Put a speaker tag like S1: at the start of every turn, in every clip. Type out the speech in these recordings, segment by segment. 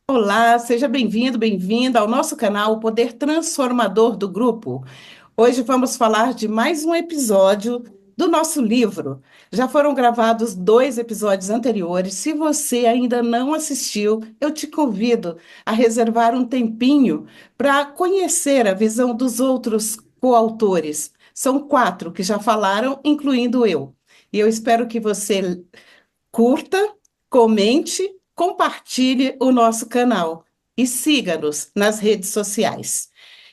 S1: Olá, seja bem-vindo, bem-vinda ao nosso canal O Poder Transformador do Grupo. Hoje vamos falar de mais um episódio do nosso livro. Já foram gravados dois episódios anteriores. Se você ainda não assistiu, eu te convido a reservar um tempinho para conhecer a visão dos outros coautores. São quatro que já falaram, incluindo eu. E eu espero que você curta, comente, compartilhe o nosso canal e siga-nos nas redes sociais.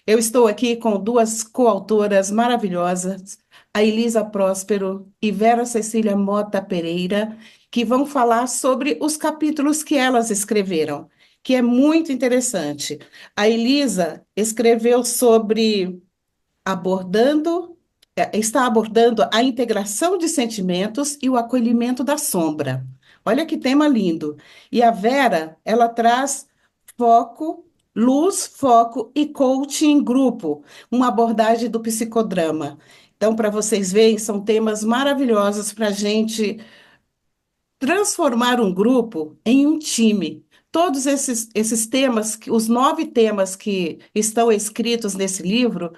S1: Eu estou aqui com duas coautoras maravilhosas, a Elisa Próspero e Vera Cecília Mota Pereira, que vão falar sobre os capítulos que elas escreveram, que é muito interessante. A Elisa escreveu sobre abordando, está abordando a integração de sentimentos e o acolhimento da sombra. Olha que tema lindo. E a Vera, ela traz foco, luz, foco e coaching em grupo, uma abordagem do psicodrama. Então, para vocês verem, são temas maravilhosos para a gente transformar um grupo em um time. Todos esses temas, os nove temas que estão escritos nesse livro,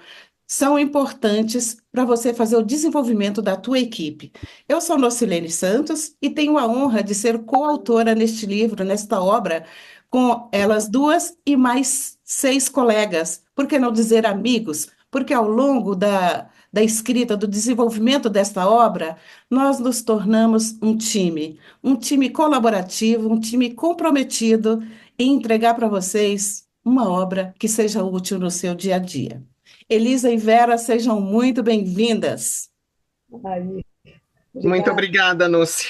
S1: são importantes para você fazer o desenvolvimento da tua equipe. Eu sou Nocilene Santos e tenho a honra de ser coautora neste livro, nesta obra, com elas duas e mais seis colegas, por que não dizer amigos? Porque ao longo da escrita, do desenvolvimento desta obra, nós nos tornamos um time colaborativo, um time comprometido em entregar para vocês uma obra que seja útil no seu dia a dia. Elisa e Vera, sejam muito bem-vindas.
S2: Ai,
S3: Muito
S2: obrigada.
S3: obrigada, Núcia.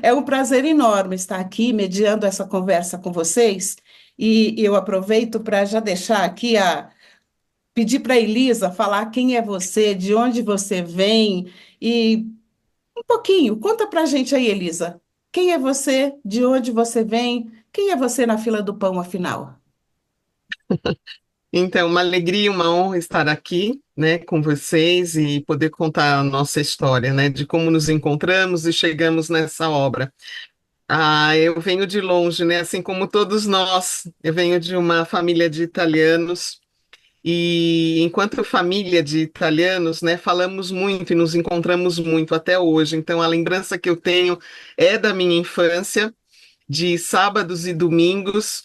S1: É um prazer enorme estar aqui mediando essa conversa com vocês e eu aproveito para já deixar aqui pedir para a Elisa falar quem é você, de onde você vem e um pouquinho. Conta para a gente aí, Elisa. Quem é você, de onde você vem, quem é você na fila do pão, afinal?
S3: Então, uma alegria, uma honra estar aqui, né, com vocês e poder contar a nossa história, né, de como nos encontramos e chegamos nessa obra. Ah, eu venho de longe, né, assim como todos nós. Eu venho de uma família de italianos e, enquanto família de italianos, né, falamos muito e nos encontramos muito até hoje. Então, a lembrança que eu tenho é da minha infância, de sábados e domingos,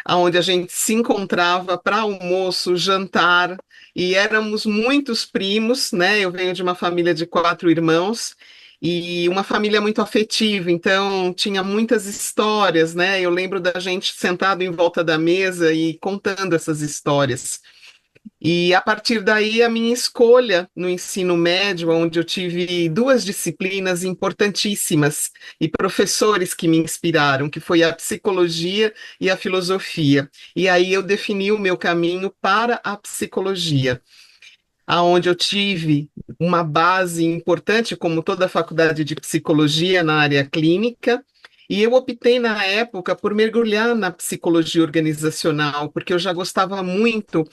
S3: onde a gente se encontrava para almoço, jantar, e éramos muitos primos, né? Eu venho de uma família de quatro irmãos e uma família muito afetiva, então tinha muitas histórias, né? Eu lembro da gente sentado em volta da mesa e contando essas histórias. E a partir daí, a minha escolha no ensino médio, onde eu tive duas disciplinas importantíssimas e professores que me inspiraram, que foi a psicologia e a filosofia. E aí eu defini o meu caminho para a psicologia, aonde eu tive uma base importante, como toda a faculdade de psicologia na área clínica. E eu optei na época por mergulhar na psicologia organizacional, porque eu já gostava muito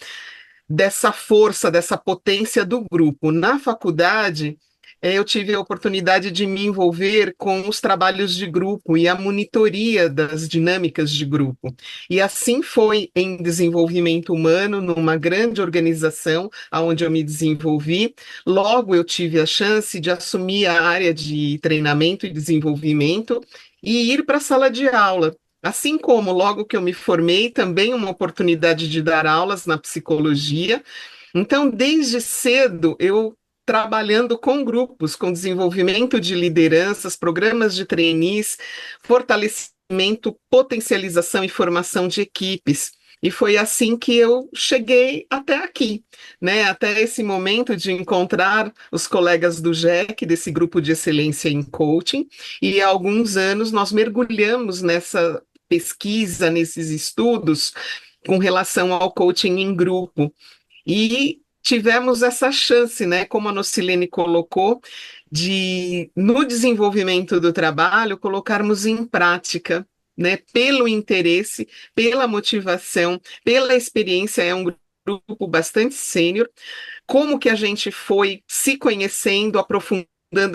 S3: dessa força, dessa potência do grupo. Na faculdade, eu tive a oportunidade de me envolver com os trabalhos de grupo e a monitoria das dinâmicas de grupo. E assim foi em desenvolvimento humano, numa grande organização onde eu me desenvolvi. Logo, eu tive a chance de assumir a área de treinamento e desenvolvimento e ir para a sala de aula. Assim como logo que eu me formei, também uma oportunidade de dar aulas na psicologia. Então, desde cedo, eu trabalhando com grupos, com desenvolvimento de lideranças, programas de trainees, fortalecimento, potencialização e formação de equipes. E foi assim que eu cheguei até aqui, né? Até esse momento de encontrar os colegas do GEC, desse grupo de excelência em coaching, e há alguns anos nós mergulhamos nessa pesquisa, nesses estudos com relação ao coaching em grupo. E tivemos essa chance, né, como a Nocilene colocou, de, no desenvolvimento do trabalho, colocarmos em prática, né, pelo interesse, pela motivação, pela experiência, é um grupo bastante sênior, como que a gente foi se conhecendo, aprofundando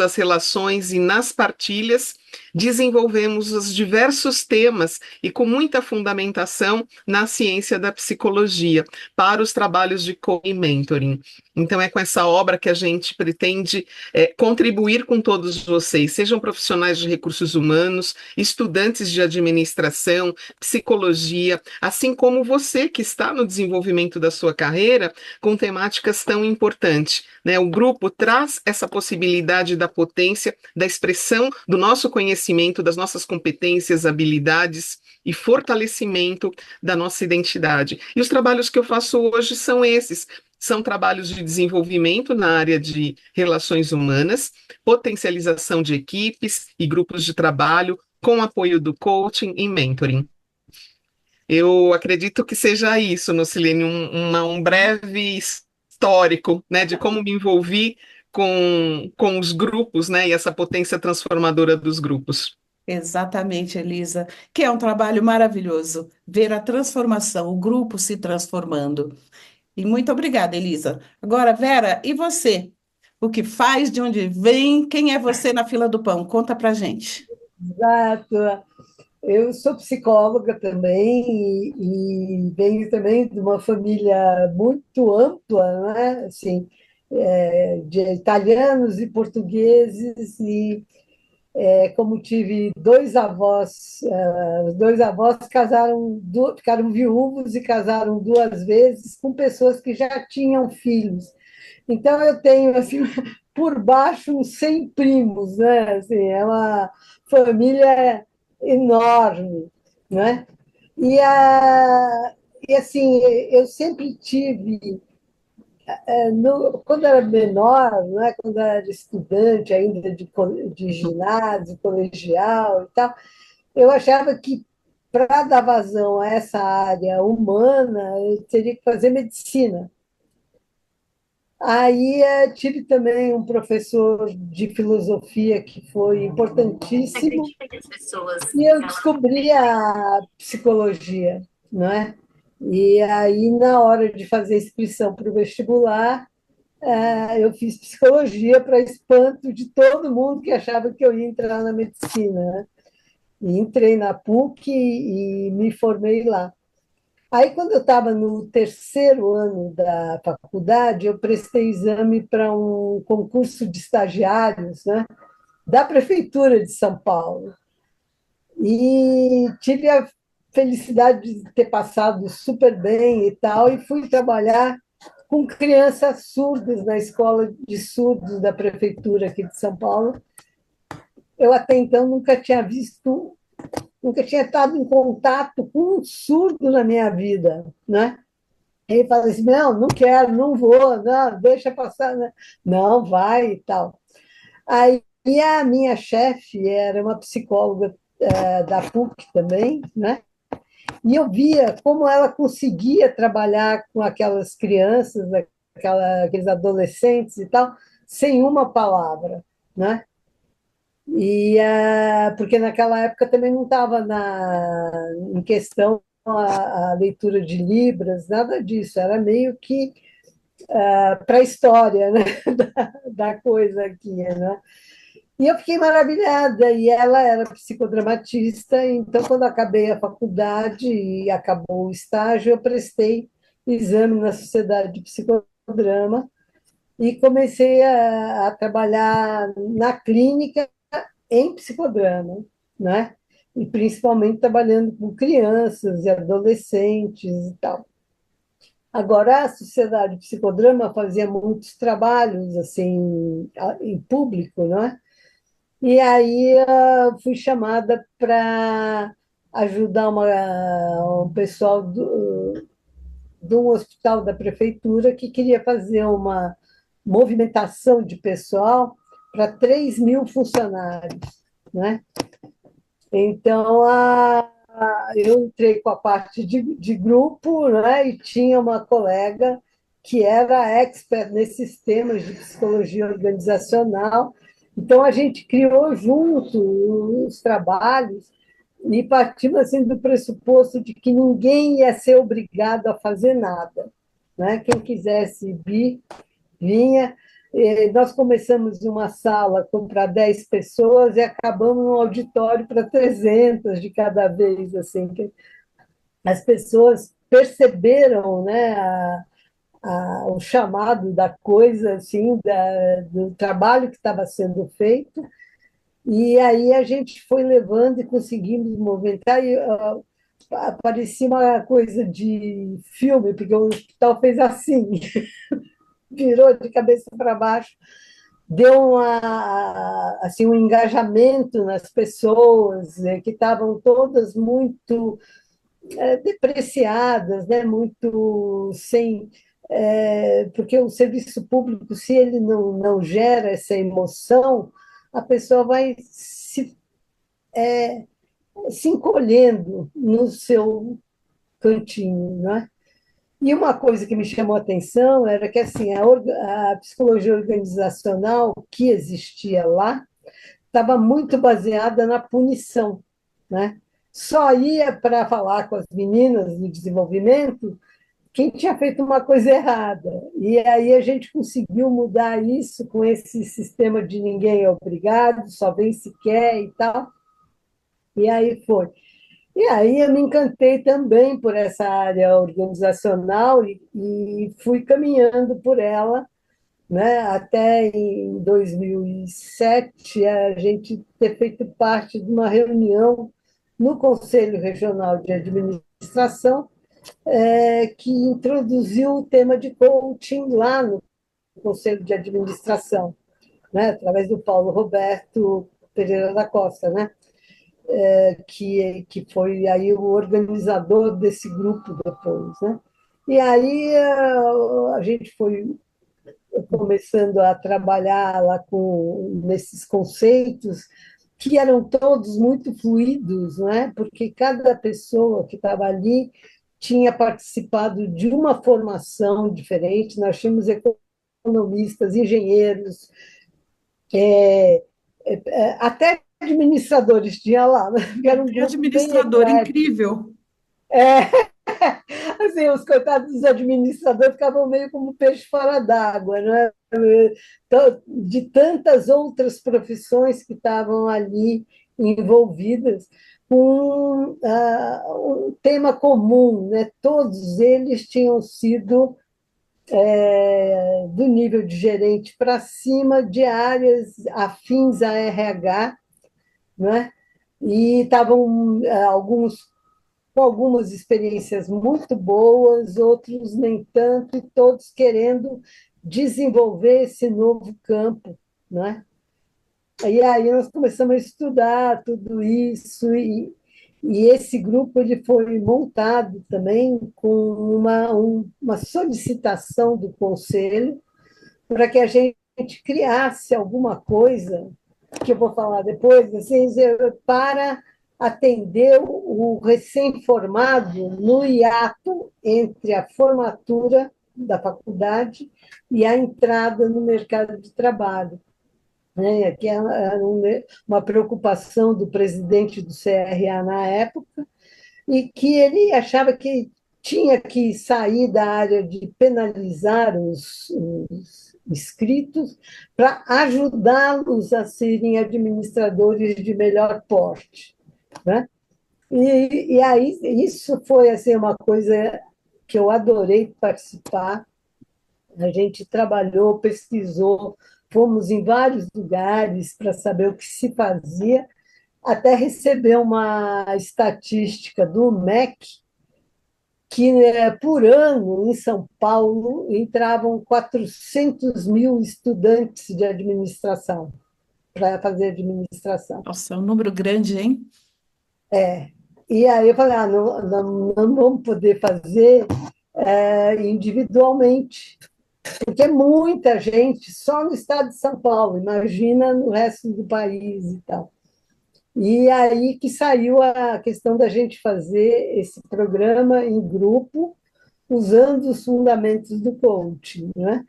S3: as relações e nas partilhas, desenvolvemos os diversos temas e com muita fundamentação na ciência da psicologia para os trabalhos de co-mentoring. Então, é com essa obra que a gente pretende contribuir com todos vocês, sejam profissionais de recursos humanos, estudantes de administração, psicologia, assim como você que está no desenvolvimento da sua carreira com temáticas tão importantes, né? O grupo traz essa possibilidade da potência, da expressão do nosso conhecimento, das nossas competências, habilidades e fortalecimento da nossa identidade. E os trabalhos que eu faço hoje são esses. São trabalhos de desenvolvimento na área de relações humanas, potencialização de equipes e grupos de trabalho, com apoio do coaching e mentoring. Eu acredito que seja isso, Nocilene, um breve histórico, né, de como me envolvi com os grupos, né, e essa potência transformadora dos grupos.
S1: Exatamente, Elisa, que é um trabalho maravilhoso, ver a transformação, o grupo se transformando. E muito obrigada, Elisa. Agora, Vera, e você? O que faz, de onde vem? Quem é você na fila do pão? Conta pra gente.
S2: Exato. Eu sou psicóloga também e venho também de uma família muito ampla, né? Assim, de italianos e portugueses e como tive dois avós, os dois avós casaram, ficaram viúvos e casaram duas vezes com pessoas que já tinham filhos. Então eu tenho assim por baixo uns 100 primos, né? Assim, é uma família enorme, né? E, e assim, eu sempre tive, quando era menor, né? Quando era estudante ainda de ginásio, colegial e tal, eu achava que para dar vazão a essa área humana, eu teria que fazer medicina. Aí tive também um professor de filosofia que foi importantíssimo, e eu descobri a psicologia, não é? E aí, na hora de fazer a inscrição para o vestibular, eu fiz psicologia para espanto de todo mundo que achava que eu ia entrar na medicina, né? E entrei na PUC e me formei lá. Aí, quando eu estava no terceiro ano da faculdade, eu prestei exame para um concurso de estagiários, né, da Prefeitura de São Paulo. E tive a felicidade de ter passado super bem e tal, e fui trabalhar com crianças surdas na escola de surdos da Prefeitura aqui de São Paulo. Eu até então nunca tinha estado em contato com um surdo na minha vida, né? Ele fala assim, não, não quero, não vou, não, deixa passar, né? Não, vai e tal. Aí a minha chefe era uma psicóloga da PUC também, né? E eu via como ela conseguia trabalhar com aquelas crianças, aqueles adolescentes e tal, sem uma palavra, né? Porque naquela época também não estava em questão a leitura de Libras, nada disso, era meio que para a história, né, da coisa aqui, né? E eu fiquei maravilhada, e ela era psicodramatista, então quando acabei a faculdade e acabou o estágio, eu prestei exame na Sociedade de Psicodrama e comecei a trabalhar na clínica em psicodrama, né? E principalmente trabalhando com crianças e adolescentes e tal. Agora, a Sociedade de Psicodrama fazia muitos trabalhos assim em público, né? E aí fui chamada para ajudar um pessoal de um hospital da prefeitura que queria fazer uma movimentação de pessoal para 3.000 funcionários, né? Então, eu entrei com a parte de grupo, né? E tinha uma colega que era expert nesses temas de psicologia organizacional. Então, a gente criou junto os trabalhos e partimos assim, do pressuposto de que ninguém ia ser obrigado a fazer nada, né? Quem quisesse vir, vinha. Nós começamos em uma sala para 10 pessoas e acabamos num auditório para 300 de cada vez, assim, que as pessoas perceberam, né, o chamado da coisa, assim, do trabalho que estava sendo feito, e aí a gente foi levando e conseguimos movimentar, e parecia uma coisa de filme, porque o hospital fez assim, virou de cabeça para baixo, deu assim, um engajamento nas pessoas, né, que estavam todas muito depreciadas, né, muito sem. Porque o serviço público, se ele não gera essa emoção, a pessoa vai se encolhendo no seu cantinho, né? E uma coisa que me chamou a atenção era que assim a psicologia organizacional que existia lá estava muito baseada na punição, né? Só ia para falar com as meninas do desenvolvimento quem tinha feito uma coisa errada. E aí a gente conseguiu mudar isso com esse sistema de ninguém é obrigado, só vem se quer e tal. E aí foi. E aí eu me encantei também por essa área organizacional e fui caminhando por ela, né? Até em 2007 a gente ter feito parte de uma reunião no Conselho Regional de Administração, que introduziu o tema de coaching lá no Conselho de Administração, né? Através do Paulo Roberto Pereira da Costa, né? Que foi aí o organizador desse grupo depois, né? E aí a gente foi começando a trabalhar lá nesses conceitos que eram todos muito fluidos, não é? Porque cada pessoa que estava ali tinha participado de uma formação diferente. Nós tínhamos economistas, engenheiros, até administradores tinha lá, né? Era um
S1: Tem
S2: grupo bem
S1: administrador
S2: eclético.
S1: incrível.
S2: É, assim, os coitados dos administradores ficavam meio como peixe fora d'água, né? De tantas outras profissões que estavam ali envolvidas, com um tema comum, né? Todos eles tinham sido do nível de gerente para cima de áreas afins a RH, né? E estavam alguns com algumas experiências muito boas, outros nem tanto, e todos querendo desenvolver esse novo campo, né? E aí nós começamos a estudar tudo isso, e esse grupo ele foi montado também com uma solicitação do conselho para que a gente criasse alguma coisa, que eu vou falar depois, assim, para atender o recém-formado no hiato entre a formatura da faculdade e a entrada no mercado de trabalho, né? Que era uma preocupação do presidente do CRA na época, e que ele achava que tinha que sair da área de penalizar os inscritos para ajudá-los a serem administradores de melhor porte, né? E aí isso foi assim uma coisa que eu adorei participar. A gente trabalhou, pesquisou, fomos em vários lugares para saber o que se fazia, até receber uma estatística do MEC que por ano, em São Paulo, entravam 400.000 estudantes de administração, para fazer administração.
S1: Nossa, é um número grande, hein?
S2: E aí eu falei, não vamos poder fazer individualmente, porque é muita gente só no estado de São Paulo, imagina no resto do país e tal. E aí que saiu a questão da gente fazer esse programa em grupo, usando os fundamentos do coaching, né?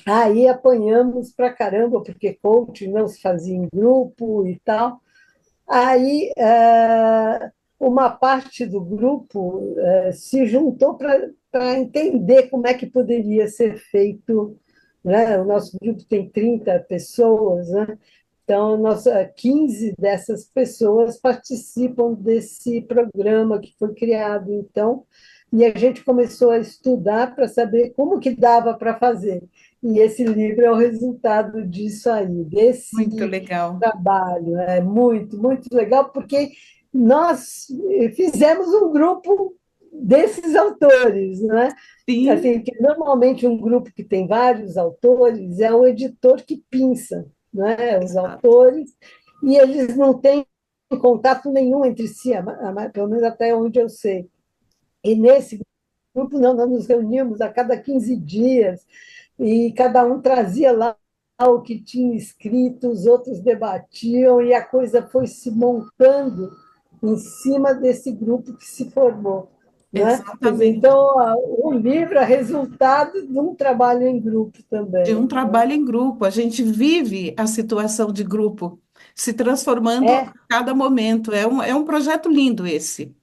S2: Aí apanhamos para caramba, porque coaching não se fazia em grupo e tal. Aí uma parte do grupo se juntou para entender como é que poderia ser feito né? O nosso grupo tem 30 pessoas, né? Então, 15 dessas pessoas participam desse programa que foi criado, então, e a gente começou a estudar para saber como que dava para fazer. E esse livro é o resultado disso aí,
S1: Muito
S2: desse
S1: legal.
S2: trabalho. É muito, muito legal, porque nós fizemos um grupo desses autores, né?
S1: Sim,
S2: Assim, que normalmente um grupo que tem vários autores é o editor que pinça, né? Os
S1: exato.
S2: autores, e eles não têm contato nenhum entre si, pelo menos até onde eu sei. E nesse grupo, não, nós nos reuníamos a cada 15 dias, e cada um trazia lá o que tinha escrito, os outros debatiam, e a coisa foi se montando em cima desse grupo que se formou. Né? Quer dizer,
S1: Exatamente.
S2: então, o livro é resultado de um trabalho em grupo
S1: De um
S2: também. Né?
S1: trabalho em grupo. A gente vive a situação de grupo, se transformando a
S2: É,
S1: cada momento. É um projeto lindo esse.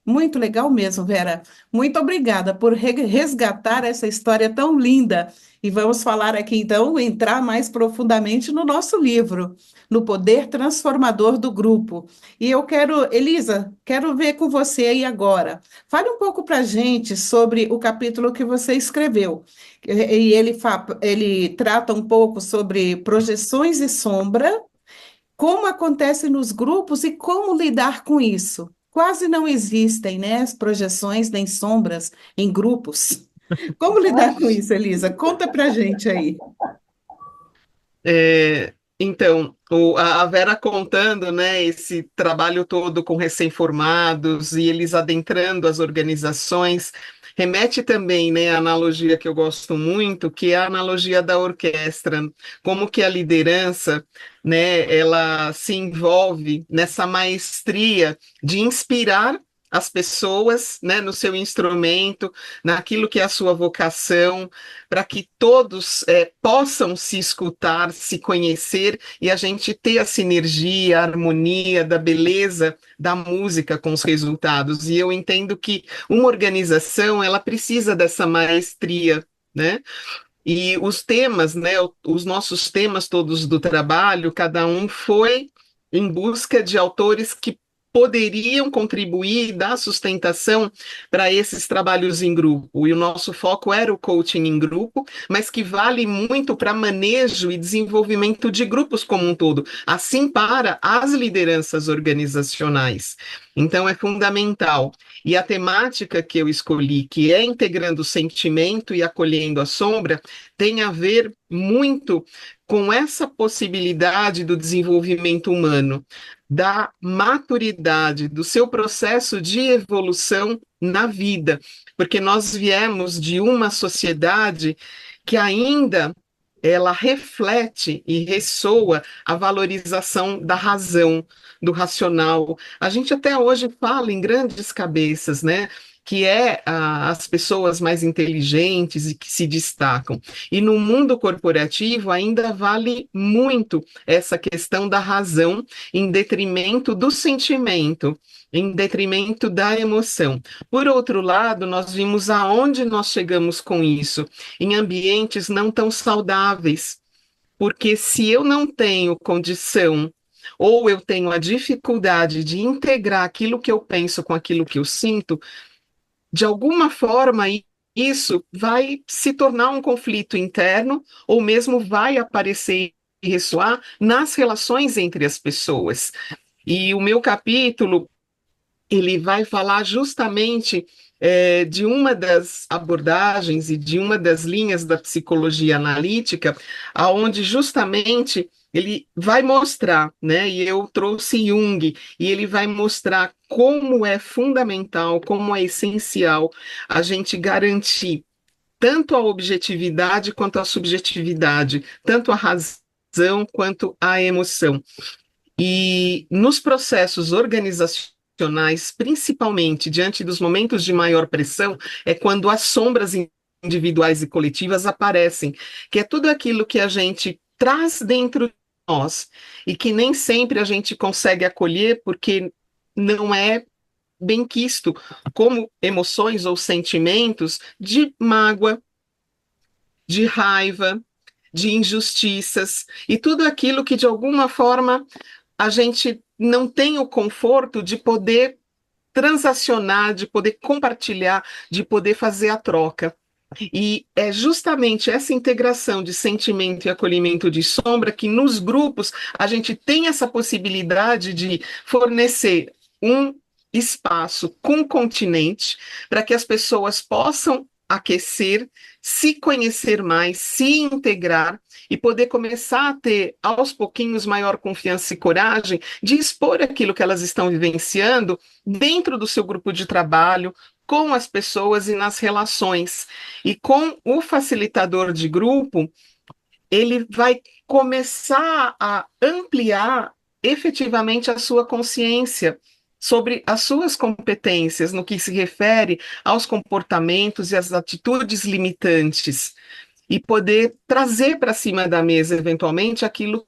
S1: Muito legal mesmo, Vera. Muito obrigada por resgatar essa história tão linda. E vamos falar aqui, então, entrar mais profundamente no nosso livro, no poder transformador do grupo. E eu quero, Elisa, quero ver com você aí agora. Fale um pouco para a gente sobre o capítulo que você escreveu. E ele trata um pouco sobre projeções e sombra, como acontece nos grupos e como lidar com isso. Quase não existem, né, as projeções nem sombras em grupos. Como lidar com isso, Elisa? Conta pra gente aí.
S3: Então, a Vera contando, né, esse trabalho todo com recém-formados e eles adentrando as organizações, remete também, né, à analogia que eu gosto muito, que é a analogia da orquestra, como que a liderança, né, ela se envolve nessa maestria de inspirar as pessoas, né, no seu instrumento, naquilo que é a sua vocação, para que todos possam se escutar, se conhecer e a gente ter a sinergia, a harmonia da beleza da música com os resultados. E eu entendo que uma organização ela precisa dessa maestria, né? E os temas, né, os nossos temas todos do trabalho, cada um foi em busca de autores que poderiam contribuir e dar sustentação para esses trabalhos em grupo. E o nosso foco era o coaching em grupo, mas que vale muito para manejo e desenvolvimento de grupos como um todo, assim para as lideranças organizacionais. Então é fundamental. E a temática que eu escolhi, que é integrando o sentimento e acolhendo a sombra, tem a ver muito com essa possibilidade do desenvolvimento humano, da maturidade, do seu processo de evolução na vida, porque nós viemos de uma sociedade que ainda ela reflete e ressoa a valorização da razão, do racional. A gente até hoje fala em grandes cabeças, né? Que é as pessoas mais inteligentes e que se destacam. E no mundo corporativo ainda vale muito essa questão da razão em detrimento do sentimento, em detrimento da emoção. Por outro lado, nós vimos aonde nós chegamos com isso, em ambientes não tão saudáveis, porque se eu não tenho condição ou eu tenho a dificuldade de integrar aquilo que eu penso com aquilo que eu sinto, de alguma forma, isso vai se tornar um conflito interno, ou mesmo vai aparecer e ressoar nas relações entre as pessoas. E o meu capítulo, ele vai falar justamente de uma das abordagens e de uma das linhas da psicologia analítica, aonde justamente ele vai mostrar, né? E eu trouxe Jung, e ele vai mostrar como é fundamental, como é essencial a gente garantir tanto a objetividade quanto a subjetividade, tanto a razão quanto a emoção. E nos processos organizacionais, principalmente diante dos momentos de maior pressão, é quando as sombras individuais e coletivas aparecem, que é tudo aquilo que a gente traz dentro de nós e que nem sempre a gente consegue acolher porque não é bem quisto como emoções ou sentimentos de mágoa, de raiva, de injustiças e tudo aquilo que, de alguma forma, a gente não tem o conforto de poder transacionar, de poder compartilhar, de poder fazer a troca. E é justamente essa integração de sentimento e acolhimento de sombra que nos grupos a gente tem essa possibilidade de fornecer um espaço com continente para que as pessoas possam aquecer, se conhecer mais, se integrar e poder começar a ter aos pouquinhos maior confiança e coragem de expor aquilo que elas estão vivenciando dentro do seu grupo de trabalho, com as pessoas e nas relações. E com o facilitador de grupo, ele vai começar a ampliar efetivamente a sua consciência sobre as suas competências no que se refere aos comportamentos e às atitudes limitantes e poder trazer para cima da mesa, eventualmente, aquilo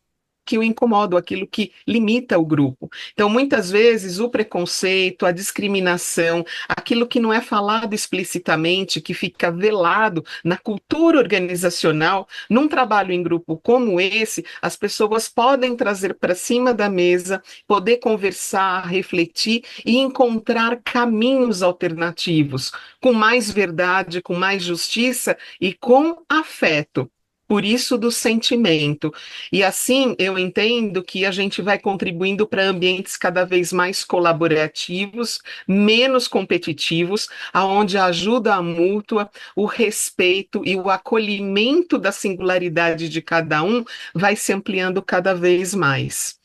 S3: que o incomoda, aquilo que limita o grupo. Então, muitas vezes, o preconceito, a discriminação, aquilo que não é falado explicitamente, que fica velado na cultura organizacional, num trabalho em grupo como esse, as pessoas podem trazer para cima da mesa, poder conversar, refletir e encontrar caminhos alternativos, com mais verdade, com mais justiça e com afeto. Por isso do sentimento. E assim eu entendo que a gente vai contribuindo para ambientes cada vez mais colaborativos, menos competitivos, aonde a ajuda mútua, o respeito e o acolhimento da singularidade de cada um vai se ampliando cada vez mais.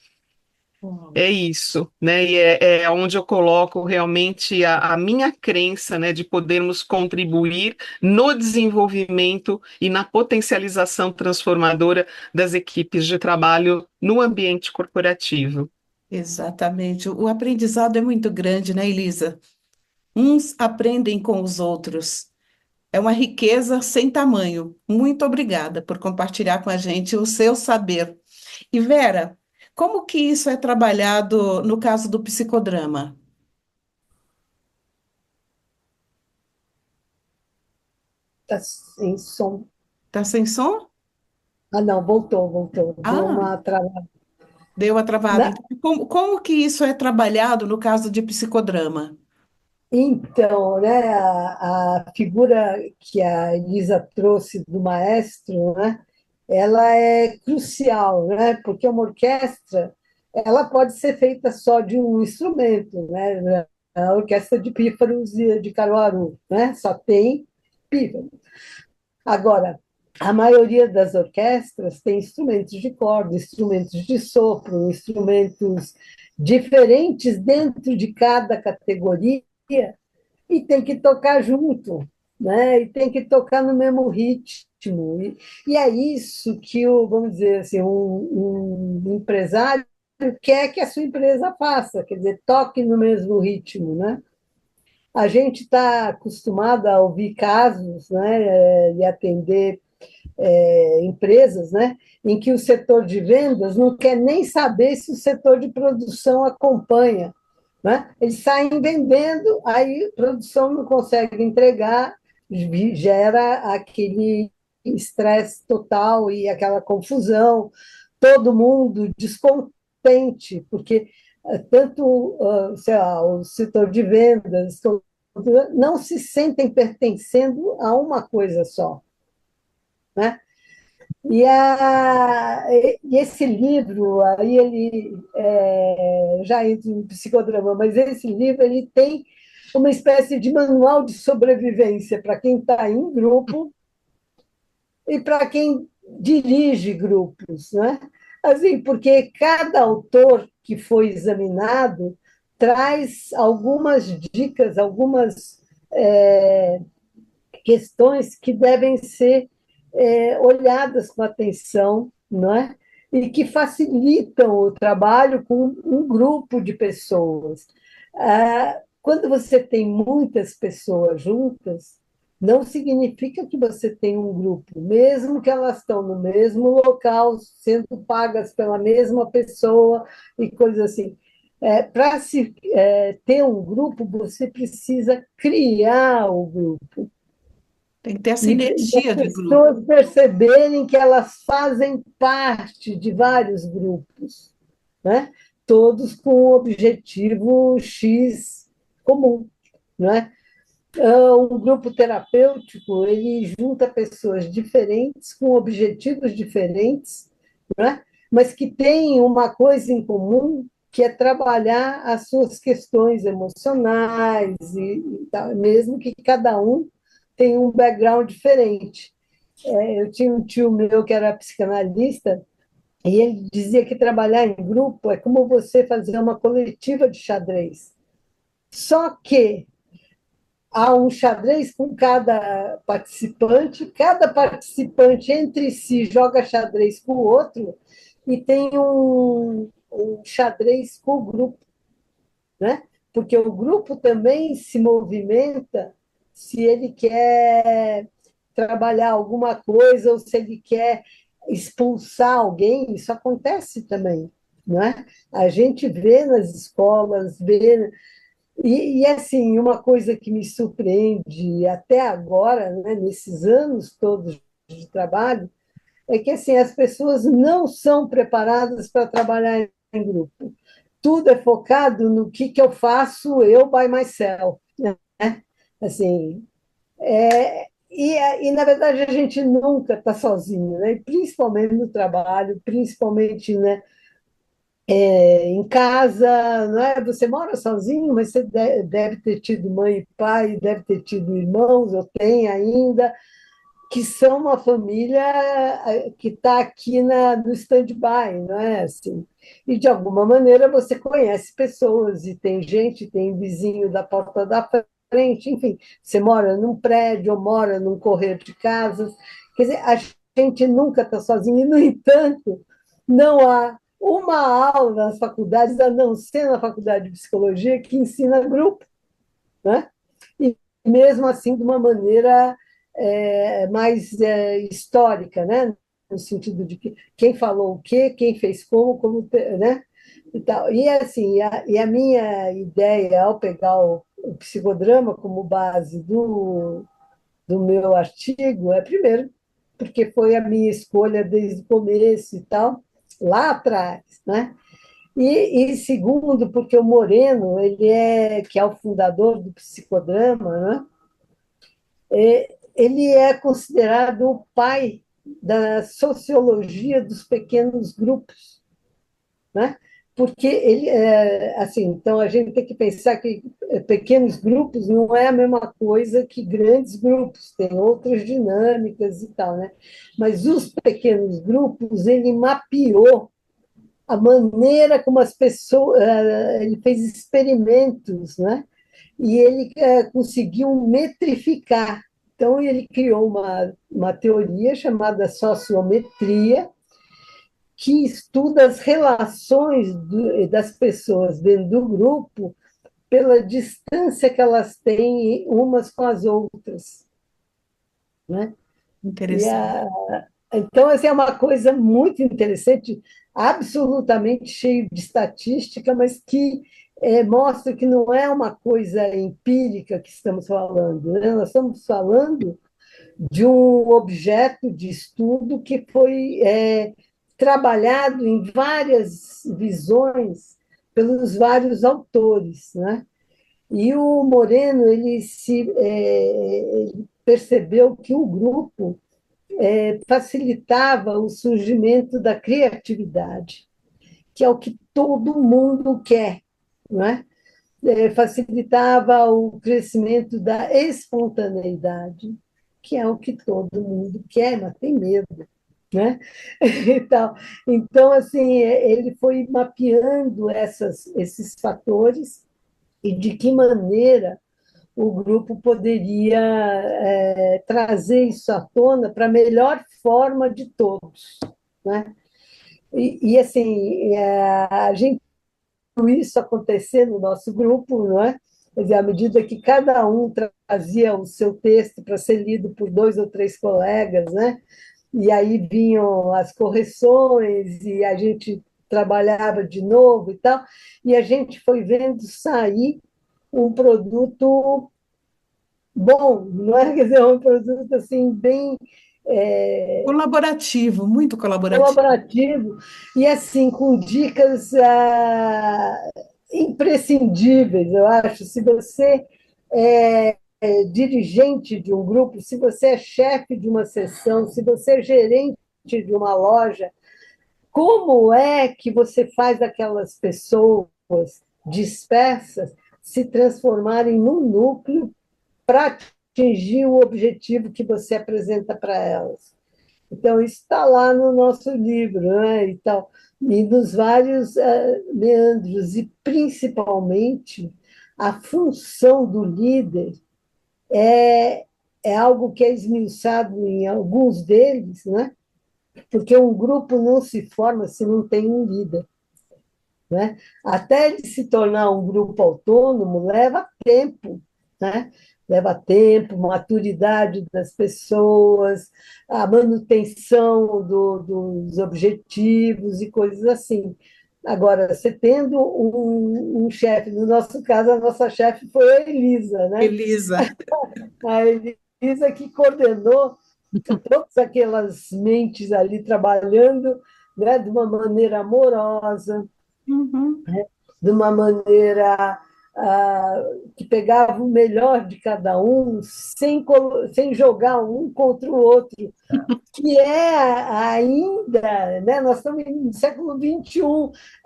S3: É isso, né? E é onde eu coloco realmente a minha crença, né, de podermos contribuir no desenvolvimento e na potencialização transformadora das equipes de trabalho no ambiente corporativo.
S1: Exatamente. O aprendizado é muito grande, né, Elisa? Uns aprendem com os outros. É uma riqueza sem tamanho. Muito obrigada por compartilhar com a gente o seu saber. E Vera, como que isso é trabalhado no caso do psicodrama?
S2: Está sem som.
S1: Tá sem som?
S2: Ah, não, voltou. Deu
S1: Ah,
S2: uma travada.
S1: deu a travada.
S2: Na-
S1: Então, como que isso é trabalhado no caso de psicodrama?
S2: Então, né, a figura que a Elisa trouxe do maestro, né, ela é crucial, né, porque uma orquestra ela pode ser feita só de um instrumento, né, a orquestra de pífaros de Caruaru, né, só tem pífaro. Agora, a maioria das orquestras tem instrumentos de corda, instrumentos de sopro, instrumentos diferentes dentro de cada categoria e tem que tocar junto, né? E tem que tocar no mesmo ritmo. E é isso que o, vamos dizer assim, um empresário quer que a sua empresa faça, quer dizer, toque no mesmo ritmo, né? A gente está acostumado a ouvir casos, né, e atender empresas, né, em que o setor de vendas não quer nem saber se o setor de produção acompanha, né? Eles saem vendendo, aí a produção não consegue entregar, gera aquele estresse total e aquela confusão, todo mundo descontente, porque tanto, sei lá, o setor de vendas não se sentem pertencendo a uma coisa só, né? E esse livro, aí ele já entra no psicodrama, mas esse livro ele tem uma espécie de manual de sobrevivência para quem está em grupo e para quem dirige grupos, né? Assim, porque cada autor que foi examinado traz algumas dicas, algumas questões que devem ser olhadas com atenção, não é? E que facilitam o trabalho com um grupo de pessoas. Quando você tem muitas pessoas juntas, não significa que você tem um grupo, mesmo que elas estão no mesmo local, sendo pagas pela mesma pessoa e coisas assim. Para se ter um grupo, você precisa criar o grupo.
S1: Tem que ter essa
S2: E as
S1: energia de grupo.
S2: pessoas perceberem que elas fazem parte de vários grupos, né? Todos com um objetivo X comum, né? Um grupo terapêutico, ele junta pessoas diferentes, com objetivos diferentes, né? Mas que têm uma coisa em comum, que é trabalhar as suas questões emocionais, e tal, mesmo que cada um tenha um background diferente. Eu tinha um tio meu que era psicanalista, e ele dizia que trabalhar em grupo é como você fazer uma coletiva de xadrez. Só que há um xadrez com cada participante entre si joga xadrez com o outro e tem um xadrez com o grupo, né? Porque o grupo também se movimenta se ele quer trabalhar alguma coisa ou se ele quer expulsar alguém, isso acontece também, não é? A gente vê nas escolas, vê assim, uma coisa que me surpreende até agora, né, nesses anos todos de trabalho, é que assim, as pessoas não são preparadas para trabalhar em grupo. Tudo é focado no que eu faço eu by myself, né? Assim, na verdade, a gente nunca está sozinho, né? Principalmente no trabalho, principalmente, né, em casa, não é? Você mora sozinho, mas você deve ter tido mãe e pai, deve ter tido irmãos, ou tem ainda, que são uma família que está aqui no stand-by, não é? Assim, e, de alguma maneira, você conhece pessoas, e tem gente, tem vizinho da porta da frente, enfim, você mora num prédio, ou mora num correr de casas. Quer dizer, a gente nunca está sozinho, e, no entanto, não há uma aula nas faculdades, a não ser na faculdade de psicologia, que ensina grupo, né? E mesmo assim de uma maneira mais histórica, né? No sentido de que quem falou o quê, quem fez como, né? E tal. E assim, a minha ideia ao pegar o psicodrama como base do meu artigo é, primeiro, porque foi a minha escolha desde o começo e tal, lá atrás, né? Segundo, porque o Moreno, que é o fundador do psicodrama, né? Ele é considerado o pai da sociologia dos pequenos grupos, né? Porque assim, então a gente tem que pensar que pequenos grupos não é a mesma coisa que grandes grupos, tem outras dinâmicas e tal, né? Mas os pequenos grupos, ele mapeou a maneira como as pessoas, ele fez experimentos, né? E ele conseguiu metrificar. Então, ele criou uma teoria chamada sociometria, que estuda as relações das pessoas dentro do grupo pela distância que elas têm umas com as outras, né? E
S1: Interessante.
S2: então, assim, é uma coisa muito interessante, absolutamente cheio de estatística, mas que mostra que não é uma coisa empírica que estamos falando, né? Nós estamos falando de um objeto de estudo que foi trabalhado em várias visões pelos vários autores, né? E o Moreno ele percebeu que o grupo facilitava o surgimento da criatividade, que é o que todo mundo quer, não é? Facilitava o crescimento da espontaneidade, que é o que todo mundo quer, mas tem medo, né? Então, assim, ele foi mapeando esses fatores e de que maneira o grupo poderia trazer isso à tona para a melhor forma de todos, né? Assim, a gente viu isso acontecer no nosso grupo, não é? Quer dizer, à medida que cada um trazia o seu texto para ser lido por dois ou três colegas, né? E aí vinham as correções e a gente trabalhava de novo e tal, e a gente foi vendo sair um produto bom, não é? Quer dizer, é um produto assim, bem
S1: Colaborativo, muito colaborativo.
S2: colaborativo e assim com dicas imprescindíveis, eu acho. Se você é dirigente de um grupo, se você é chefe de uma seção, se você é gerente de uma loja, como é que você faz aquelas pessoas dispersas se transformarem num núcleo para atingir o objetivo que você apresenta para elas? Então, isso está lá no nosso livro, né? E nos vários meandros, e principalmente a função do líder é, é algo que é esmiuçado em alguns deles, né? Porque um grupo não se forma se não tem um líder. Né? Até ele se tornar um grupo autônomo leva tempo, né? Leva tempo, maturidade das pessoas, a manutenção dos objetivos e coisas assim. Agora, você tendo um chefe, no nosso caso, a nossa chefe foi a Elisa, né?
S1: Elisa.
S2: A Elisa que coordenou todas aquelas mentes ali trabalhando, né, de uma maneira amorosa,
S1: Uhum.
S2: de uma maneira que pegava o melhor de cada um, sem jogar um contra o outro, que é ainda, né, nós estamos no século XXI,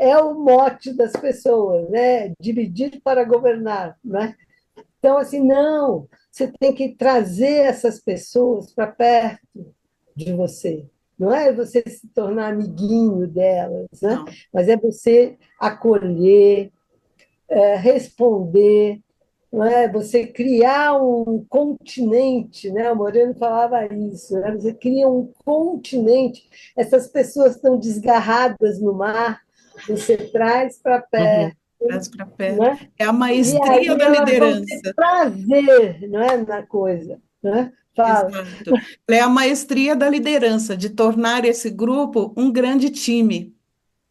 S2: é o mote das pessoas, né, dividir para governar. Né? Então, assim, não, você tem que trazer essas pessoas para perto de você. Não é você se tornar amiguinho delas, né?
S1: Não.
S2: Mas é você acolher, responder, não é? Você criar um continente, né? O Moreno falava isso, né? Você cria um continente, essas pessoas estão desgarradas no mar, você traz para
S3: Uhum.
S2: perto,
S1: Traz para perto.
S2: né?
S1: É a
S2: E
S1: maestria
S2: aí
S1: da
S2: elas vão ter
S1: liderança.
S2: prazer, não é, na coisa, né? Fala.
S1: Exato. É a maestria da liderança, de tornar esse grupo um grande time.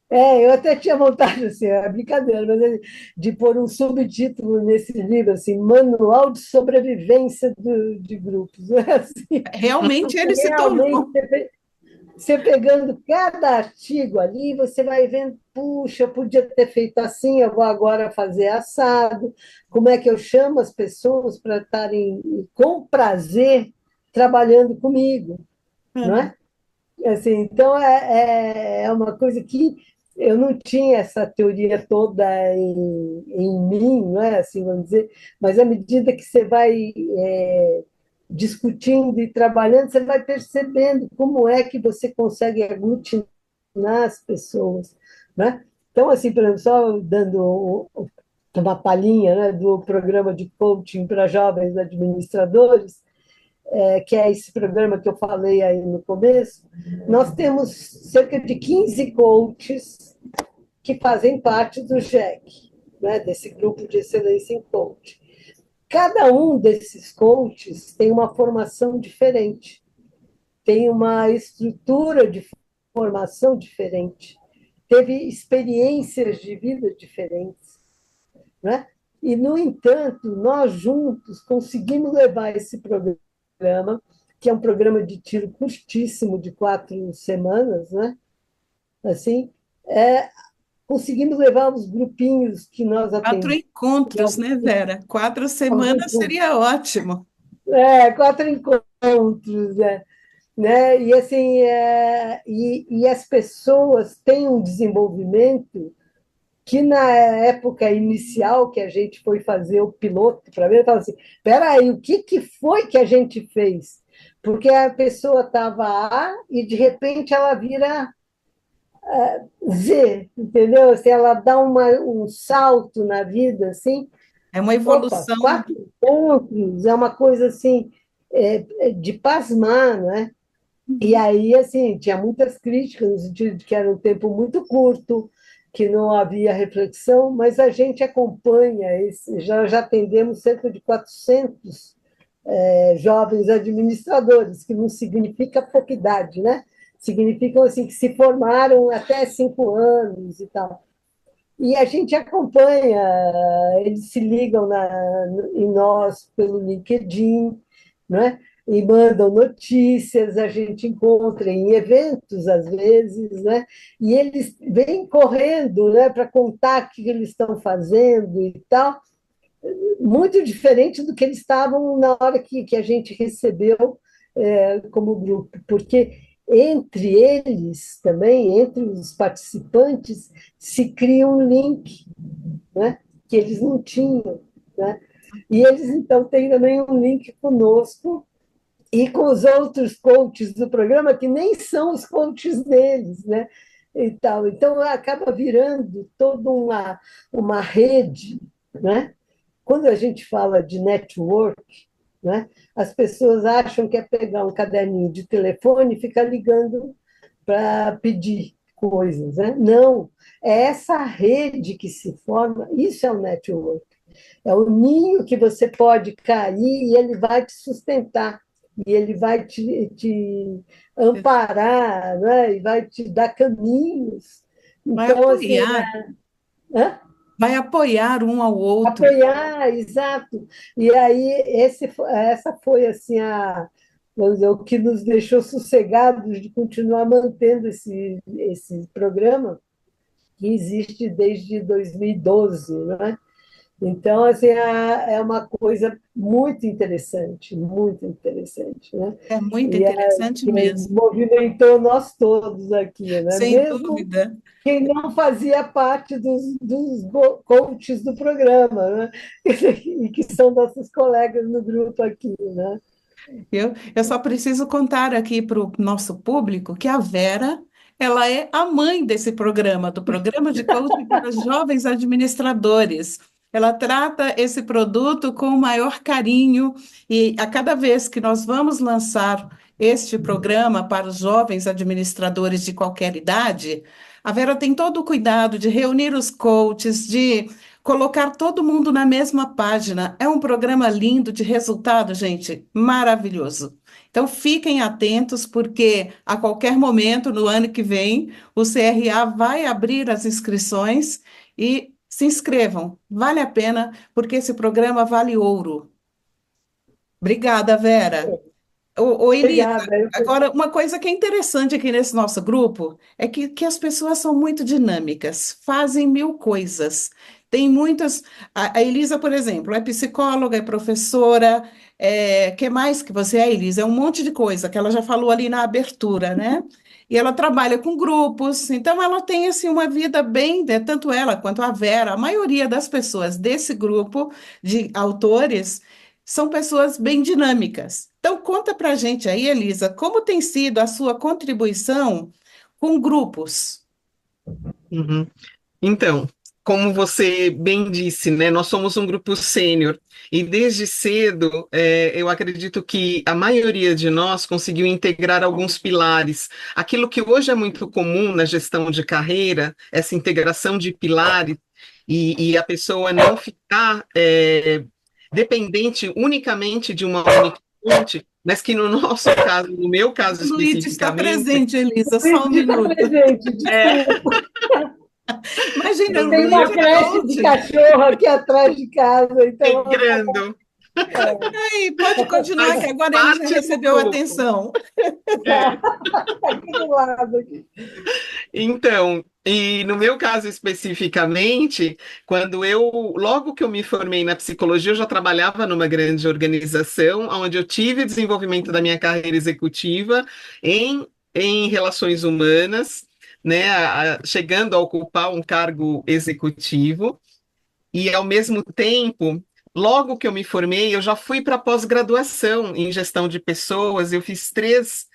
S2: Eu até tinha vontade, assim, é brincadeira, mas de pôr um subtítulo nesse livro, assim, Manual de Sobrevivência de Grupos. Né? Assim,
S1: Realmente ele se
S2: realmente,
S1: tornou.
S2: você pegando cada artigo ali, você vai vendo, puxa, eu podia ter feito assim, eu vou agora fazer assado. Como é que eu chamo as pessoas para estarem com prazer trabalhando comigo, não
S1: Uhum.
S2: é? Assim, então, é uma coisa que eu não tinha essa teoria toda em mim, não é? Assim, vamos dizer, mas à medida que você vai discutindo e trabalhando, você vai percebendo como é que você consegue aglutinar as pessoas. Né? Então, assim, por exemplo, só dando uma palhinha, né, do programa de coaching para jovens administradores, que é esse programa que eu falei aí no começo, nós temos cerca de 15 coaches que fazem parte do GEC, né, desse grupo de excelência em coaching. Cada um desses coaches tem uma formação diferente, tem uma estrutura de formação diferente, teve experiências de vida diferentes. Né? E, no entanto, nós juntos conseguimos levar esse programa, que é um programa de tiro curtíssimo, de 4 semanas, né? Assim, é, conseguimos levar os grupinhos que nós
S1: 4 encontros, né, Vera? 4 semanas seria ótimo.
S2: 4 encontros, né? E assim, e as pessoas têm um desenvolvimento que na época inicial que a gente foi fazer o piloto para ver, eu estava assim, espera aí, o que foi que a gente fez? Porque a pessoa estava A e de repente ela vira Z, entendeu? Assim, ela dá um salto na vida, assim,
S1: É uma
S2: opa,
S1: evolução.
S2: 4 pontos, é uma coisa assim, de pasmar, né? E
S1: Uhum.
S2: aí, assim, tinha muitas críticas, no sentido de que era um tempo muito curto, que não havia reflexão, mas a gente acompanha, já atendemos cerca de 400 jovens administradores, que não significa pouca idade, né? Significam assim, que se formaram até 5 anos e tal. E a gente acompanha, eles se ligam em nós pelo LinkedIn, né? E mandam notícias, a gente encontra em eventos, às vezes, né? E eles vêm correndo, né, para contar o que eles estão fazendo e tal, muito diferente do que eles estavam na hora que a gente recebeu como grupo, porque entre eles também, entre os participantes, se cria um link, né, que eles não tinham, né? E eles, então, têm também um link conosco e com os outros coaches do programa, que nem são os coaches deles, né? E tal. Então, acaba virando toda uma rede, né? Quando a gente fala de network, né, as pessoas acham que é pegar um caderninho de telefone e ficar ligando para pedir coisas. Né? Não, é essa rede que se forma, isso é o network. É o ninho que você pode cair e ele vai te sustentar, e ele vai te amparar, né? E vai te dar caminhos.
S1: Vai
S2: Então, assim,
S1: apoiar,
S2: hã?
S1: vai apoiar um ao outro.
S2: Apoiar, exato. E aí, essa foi assim vamos dizer, o que nos deixou sossegados de continuar mantendo esse programa, que existe desde 2012, né? Então, assim, é uma coisa muito interessante, né?
S1: É muito
S2: E
S1: interessante
S2: que
S1: mesmo,
S2: movimentou nós todos aqui, né?
S1: sem
S2: Mesmo
S1: dúvida.
S2: quem não fazia parte dos coaches do programa, né? E que são nossos colegas no grupo aqui, né?
S1: Eu só preciso contar aqui para o nosso público que a Vera, ela é a mãe desse programa, do programa de coaching para jovens administradores. Ela trata esse produto com o maior carinho e a cada vez que nós vamos lançar este programa para os jovens administradores de qualquer idade, a Vera tem todo o cuidado de reunir os coaches, de colocar todo mundo na mesma página. É um programa lindo, de resultado, gente, maravilhoso. Então, fiquem atentos, porque a qualquer momento, no ano que vem, o CRA vai abrir as inscrições e se inscrevam. Vale a pena, porque esse programa vale ouro. Obrigada, Vera. Ô, Elisa,
S2: Obrigada.
S1: agora, uma coisa que é interessante aqui nesse nosso grupo é que as pessoas são muito dinâmicas, fazem mil coisas. Tem muitas. A Elisa, por exemplo, é psicóloga, é professora. Que mais que você é, Elisa? É um monte de coisa que ela já falou ali na abertura, né? E ela trabalha com grupos, então ela tem assim uma vida bem, né, tanto ela quanto a Vera, a maioria das pessoas desse grupo de autores são pessoas bem dinâmicas. Então, conta para a gente aí, Elisa, como tem sido a sua contribuição com grupos?
S3: Uhum. Então, como você bem disse, né, nós somos um grupo sênior e desde cedo eu acredito que a maioria de nós conseguiu integrar alguns pilares. Aquilo que hoje é muito comum na gestão de carreira, essa integração de pilares e a pessoa não ficar dependente unicamente de uma única fonte, mas que no nosso caso, no meu caso
S1: O Luiz está
S3: especificamente,
S1: presente, Elisa, só um
S2: Luiz está
S1: minuto.
S2: presente,
S3: é,
S2: desculpa.
S1: Imagina, o
S2: Tem
S1: Luiz
S2: uma
S3: no
S1: é
S2: creche de
S1: coach.
S2: cachorro aqui atrás de casa, então
S3: integrando,
S1: Aí, pode continuar, que
S3: faz
S1: agora ele já
S3: parte do
S1: recebeu
S3: grupo.
S1: atenção.
S3: É.
S2: está aqui do lado. Aqui.
S3: Então, e no meu caso especificamente, logo que eu me formei na psicologia, eu já trabalhava numa grande organização, onde eu tive desenvolvimento da minha carreira executiva em relações humanas, né, chegando a ocupar um cargo executivo. E, ao mesmo tempo, logo que eu me formei, eu já fui para pós-graduação em gestão de pessoas. Eu fiz três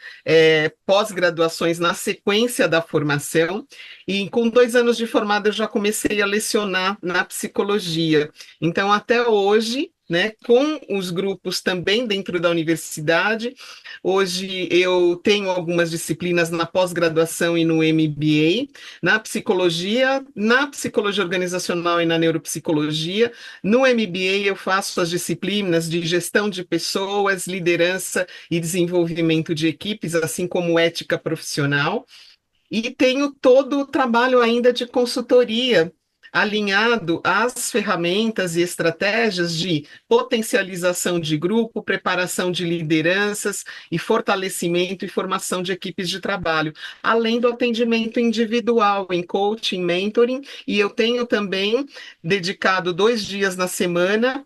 S3: pós-graduações na sequência da formação, e com 2 anos de formada eu já comecei a lecionar na psicologia. Então, até hoje, né, com os grupos também dentro da universidade, hoje eu tenho algumas disciplinas na pós-graduação e no MBA, na psicologia organizacional e na neuropsicologia. No MBA, eu faço as disciplinas de gestão de pessoas, liderança e desenvolvimento de equipes, assim como ética profissional. E tenho todo o trabalho ainda de consultoria alinhado às ferramentas e estratégias de potencialização de grupo, preparação de lideranças e fortalecimento e formação de equipes de trabalho, além do atendimento individual em coaching, mentoring, e eu tenho também dedicado 2 dias na semana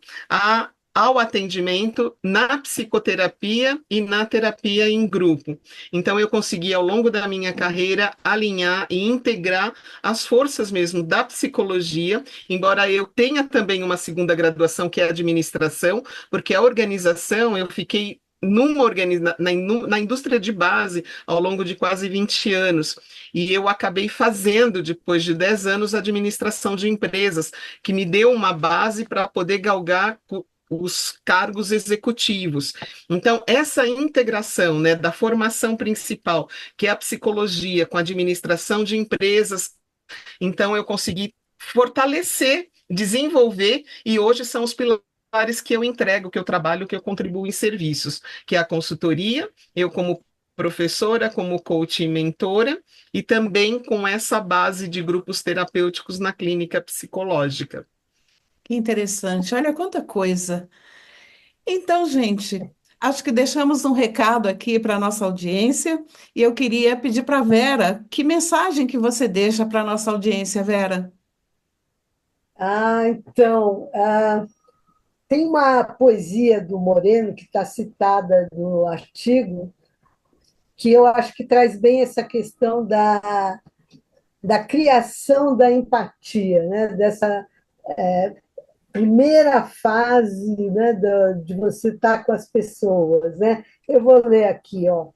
S3: ao atendimento na psicoterapia e na terapia em grupo. Então, eu consegui, ao longo da minha carreira, alinhar e integrar as forças mesmo da psicologia, embora eu tenha também uma segunda graduação, que é administração, porque a organização, eu fiquei na indústria de base ao longo de quase 20 anos. E eu acabei fazendo, depois de 10 anos, administração de empresas, que me deu uma base para poder galgar os cargos executivos. Então, essa integração, né, da formação principal, que é a psicologia, com a administração de empresas, então eu consegui fortalecer, desenvolver, e hoje são os pilares que eu entrego, que eu trabalho, que eu contribuo em serviços, que é a consultoria, eu como professora, como coach e mentora, e também com essa base de grupos terapêuticos na clínica psicológica.
S1: Que interessante. Olha quanta coisa. Então, gente, acho que deixamos um recado aqui para a nossa audiência e eu queria pedir para a Vera, que mensagem que você deixa para a nossa audiência, Vera?
S2: Então, tem uma poesia do Moreno que está citada no artigo, que eu acho que traz bem essa questão da criação da empatia, né? Dessa primeira fase, né, de você estar com as pessoas, né? Eu vou ler aqui, ó.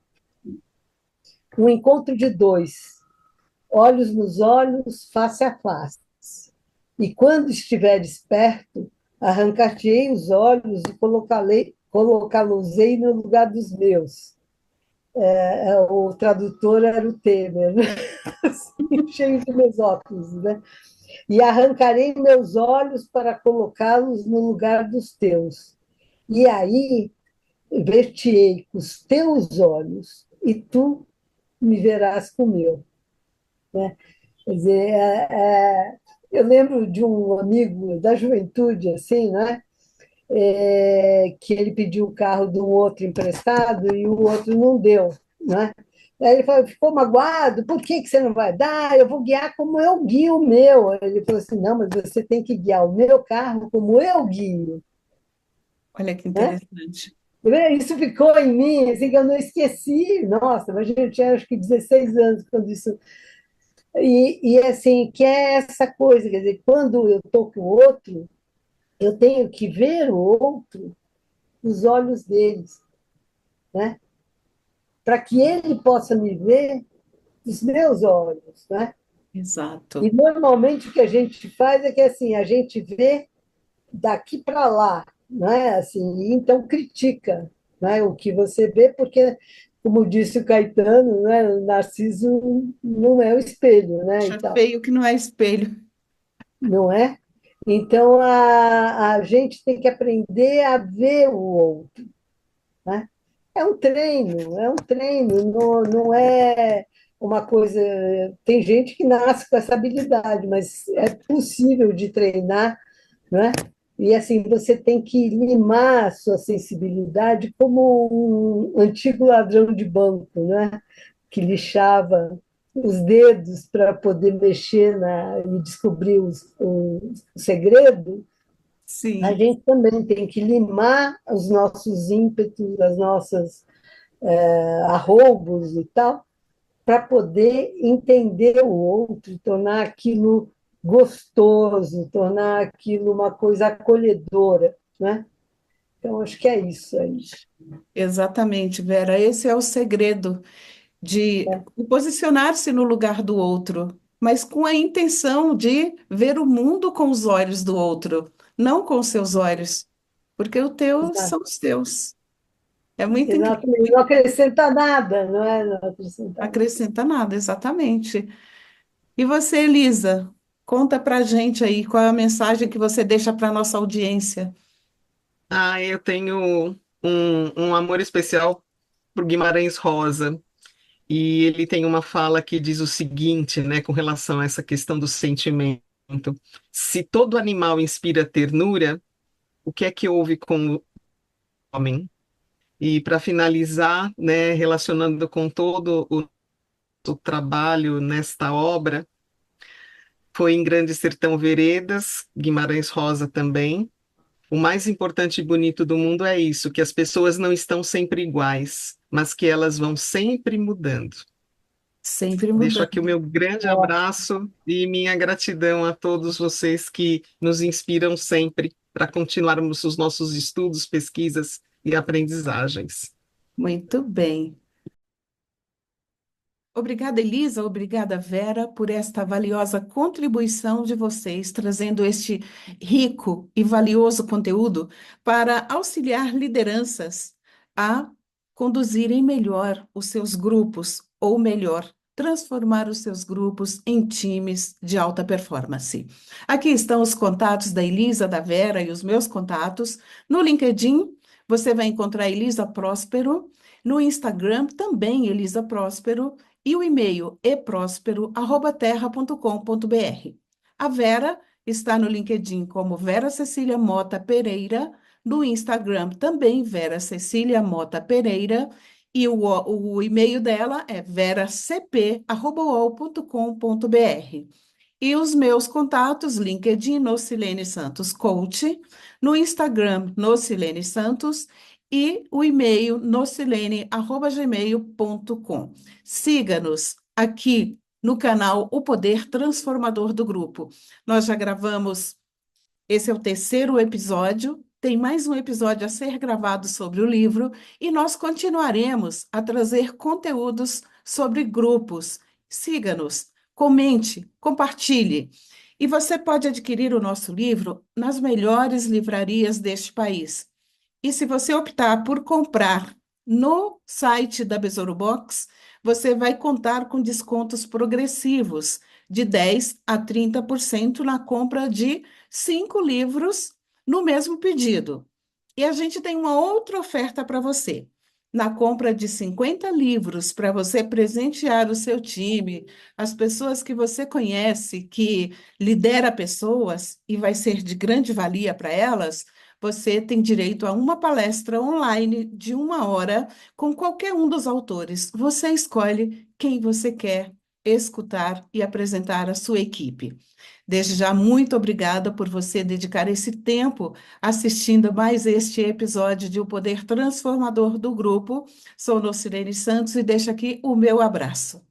S2: Um encontro de dois, olhos nos olhos, face a face. E quando estiveres perto, arrancar-te-ei os olhos e colocá-los-ei no lugar dos meus. O tradutor era o Temer, né? Assim, cheio de meus óculos, né? E arrancarei meus olhos para colocá-los no lugar dos teus. E aí ver-te-ei com os teus olhos e tu me verás com o meu. Né? Quer dizer, eu lembro de um amigo da juventude, assim, né? Que ele pediu o carro de um outro emprestado e o outro não deu. Né? Aí ele falou, ficou magoado, por que você não vai dar? Eu vou guiar como eu guio o meu. Ele falou assim, não, mas você tem que guiar o meu carro como eu guio.
S1: Olha que
S2: Né?
S1: interessante.
S2: Isso ficou em mim, assim, que eu não esqueci. Nossa, mas eu tinha acho que 16 anos quando isso. E assim, que é essa coisa, quer dizer, quando eu estou com o outro, eu tenho que ver o outro nos olhos deles, né? Para que ele possa me ver nos meus olhos, né? E
S1: Exato.
S2: normalmente o que a gente faz é que assim, a gente vê daqui para lá, né? Assim, e então critica, né? O que você vê, porque, como disse o Caetano, né? O Narciso não é o espelho, né? E
S1: Acha
S2: tal,
S1: feio que não é espelho.
S2: não é? Então a gente tem que aprender a ver o outro, né? É um treino, não é uma coisa. Tem gente que nasce com essa habilidade, mas é possível de treinar, né? E assim, você tem que limar a sua sensibilidade como um antigo ladrão de banco, né? Que lixava os dedos para poder mexer e descobrir o segredo. A
S1: Sim,
S2: gente também tem que limar os nossos ímpetos, as nossas arroubos e tal, para poder entender o outro, tornar aquilo gostoso, tornar aquilo uma coisa acolhedora, né? Então, acho que é isso aí.
S1: exatamente, Vera. Esse é o segredo de
S2: Né?
S1: posicionar-se no lugar do outro, mas com a intenção de ver o mundo com os olhos do outro, não com os seus olhos, porque os teus são os teus. É muito incrível,
S2: Exatamente. Não acrescenta nada, não é? Não acrescenta
S1: não
S2: nada.
S1: acrescenta nada, exatamente. E você, Elisa, conta pra gente aí qual é a mensagem que você deixa para a nossa audiência.
S3: Eu tenho um amor especial por Guimarães Rosa. E ele tem uma fala que diz o seguinte, né, com relação a essa questão do sentimento. Se todo animal inspira ternura, o que é que houve com o homem? E para finalizar, né, relacionando com todo o trabalho nesta obra, foi em Grande Sertão Veredas, Guimarães Rosa também. O mais importante e bonito do mundo é isso, que as pessoas não estão sempre iguais, mas que elas vão sempre mudando.
S1: Sempre
S3: Deixo aqui o
S1: mudando.
S3: meu grande abraço e minha gratidão a todos vocês que nos inspiram sempre para continuarmos os nossos estudos, pesquisas e aprendizagens.
S1: Muito bem. Obrigada, Elisa, obrigada, Vera, por esta valiosa contribuição de vocês, trazendo este rico e valioso conteúdo para auxiliar lideranças a conduzirem melhor os seus grupos, ou melhor, transformar os seus grupos em times de alta performance. Aqui estão os contatos da Elisa, da Vera e os meus contatos. No LinkedIn, você vai encontrar Elisa Próspero, no Instagram também Elisa Próspero, e o e-mail eprospero@terra.com.br. A Vera está no LinkedIn como Vera Cecília Mota Pereira, no Instagram também Vera Cecília Mota Pereira, e o e-mail dela é veracp@uol.com.br. E os meus contatos, LinkedIn, Nocilene Santos Coach, no Instagram, Nocilene Santos, e o e-mail, nocilene@gmail.com. Siga-nos aqui no canal O Poder Transformador do Grupo. Nós já gravamos, esse é o terceiro episódio, tem mais um episódio a ser gravado sobre o livro, e nós continuaremos a trazer conteúdos sobre grupos. Siga-nos, comente, compartilhe. E você pode adquirir o nosso livro nas melhores livrarias deste país. E se você optar por comprar no site da Besouro Box, você vai contar com descontos progressivos de 10 a 30% na compra de 5 livros no mesmo pedido. E a gente tem uma outra oferta para você. Na compra de 50 livros para você presentear o seu time, as pessoas que você conhece, que lidera pessoas e vai ser de grande valia para elas, você tem direito a uma palestra online de 1 hora com qualquer um dos autores. Você escolhe quem você quer escutar e apresentar à sua equipe. Desde já, muito obrigada por você dedicar esse tempo assistindo mais este episódio de O Poder Transformador do Grupo. Sou Nocilene Santos e deixo aqui o meu abraço.